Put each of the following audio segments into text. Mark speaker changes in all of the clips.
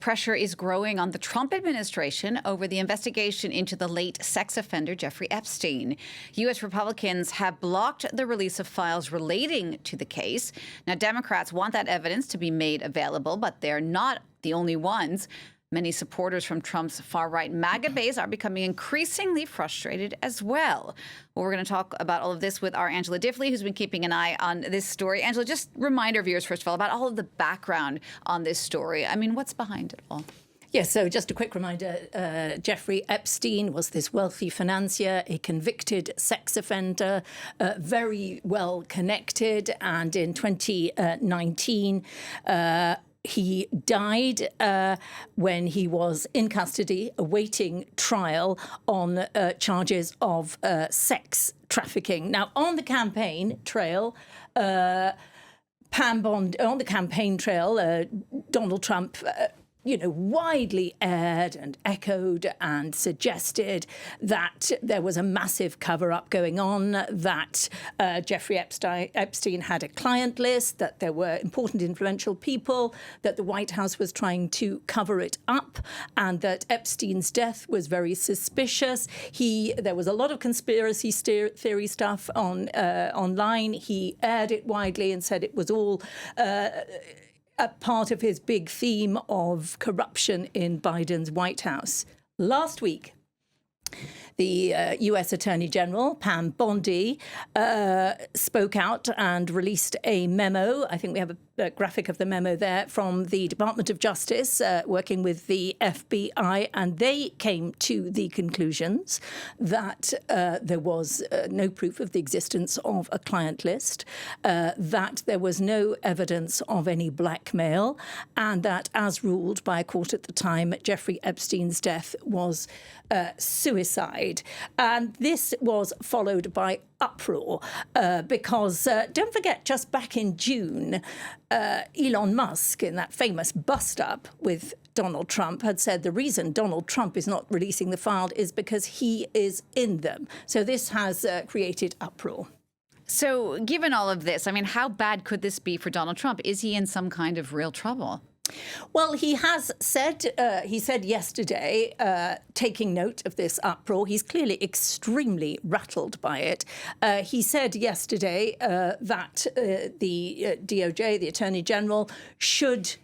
Speaker 1: Pressure is growing on the Trump administration over the investigation into the late sex offender Jeffrey Epstein. U.S. Republicans have blocked the release of files relating to the case. Now, Democrats want that evidence to be made available, but they're not the only ones. Many supporters from Trump's far-right MAGA base are becoming increasingly frustrated as well. Well, we're going to talk about all of this with our Angela Diffley, who's been keeping an eye on this story. Angela, just remind our viewers, first of all, about all of the background on this story. I mean, what's behind it all?
Speaker 2: Yes, so just a quick reminder, Jeffrey Epstein was this wealthy financier, a convicted sex offender, very well connected, and in 2019, he died when he was in custody awaiting trial on charges of sex trafficking. Now, on the campaign trail, Donald Trump widely aired and echoed and suggested that there was a massive cover-up going on, that Jeffrey Epstein had a client list, that there were important influential people, that the White House was trying to cover it up, and that Epstein's death was very suspicious. There was a lot of conspiracy theory stuff online. He aired it widely and said it was all a part of his big theme of corruption in Biden's White House. Last week, the U.S. Attorney General, Pam Bondi, spoke out and released a memo. I think we have a graphic of the memo there from the Department of Justice, working with the FBI, and they came to the conclusions that there was no proof of the existence of a client list, that there was no evidence of any blackmail, and that, as ruled by a court at the time, Jeffrey Epstein's death was suicide. And this was followed by uproar because, don't forget, just back in June, Elon Musk, in that famous bust-up with Donald Trump, had said the reason Donald Trump is not releasing the file is because he is in them. So this has created uproar.
Speaker 1: So given all of this, I mean, how bad could this be for Donald Trump? Is he in some kind of real trouble?
Speaker 2: Well, he has said, he said yesterday, taking note of this uproar, he's clearly extremely rattled by it. He said yesterday that the DOJ, the Attorney General, should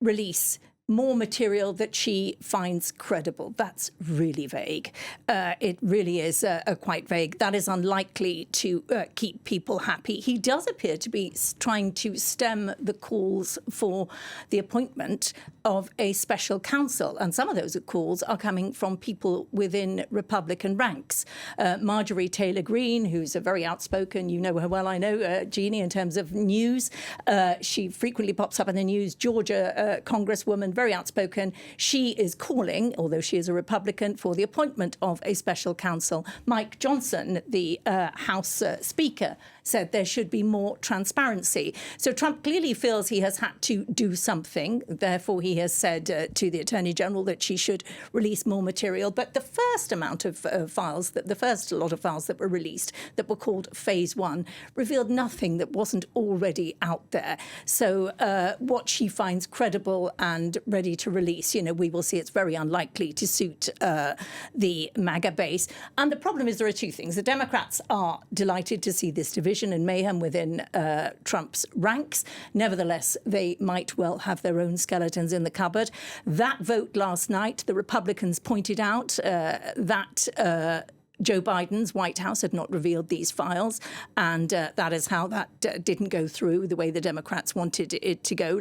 Speaker 2: release more material that she finds credible. That's really vague. It really is quite vague. That is unlikely to keep people happy. He does appear to be trying to stem the calls for the appointment of a special counsel. And some of those calls are coming from people within Republican ranks. Marjorie Taylor Greene, who's a very outspoken, you know her well, I know, Jeannie, in terms of news. She frequently pops up in the news. Georgia Congresswoman, very outspoken. She is calling, although she is a Republican, for the appointment of a special counsel. Mike Johnson, the House Speaker, said there should be more transparency. So Trump clearly feels he has had to do something. Therefore, he has said to the Attorney General that she should release more material. But the first amount of files, the first lot of files that were released, that were called Phase 1, revealed nothing that wasn't already out there. So what she finds credible and ready to release, we will see it's very unlikely to suit the MAGA base. And the problem is there are two things. The Democrats are delighted to see this division and mayhem within Trump's ranks. Nevertheless, they might well have their own skeletons in the cupboard. That vote last night, the Republicans pointed out that Joe Biden's White House had not revealed these files, and that is how that didn't go through the way the Democrats wanted it to go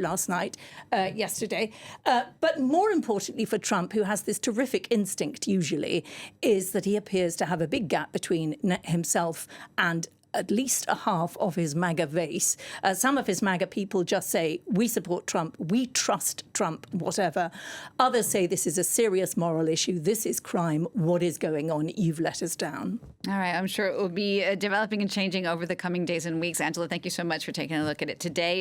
Speaker 2: yesterday. But more importantly for Trump, who has this terrific instinct usually, is that he appears to have a big gap between himself and at least a half of his MAGA base. Some of his MAGA people just say, we support Trump, we trust Trump, whatever. Others say this is a serious moral issue, this is crime, what is going on, you've let us down.
Speaker 1: All right, I'm sure it will be developing and changing over the coming days and weeks. Angela, thank you so much for taking a look at it today.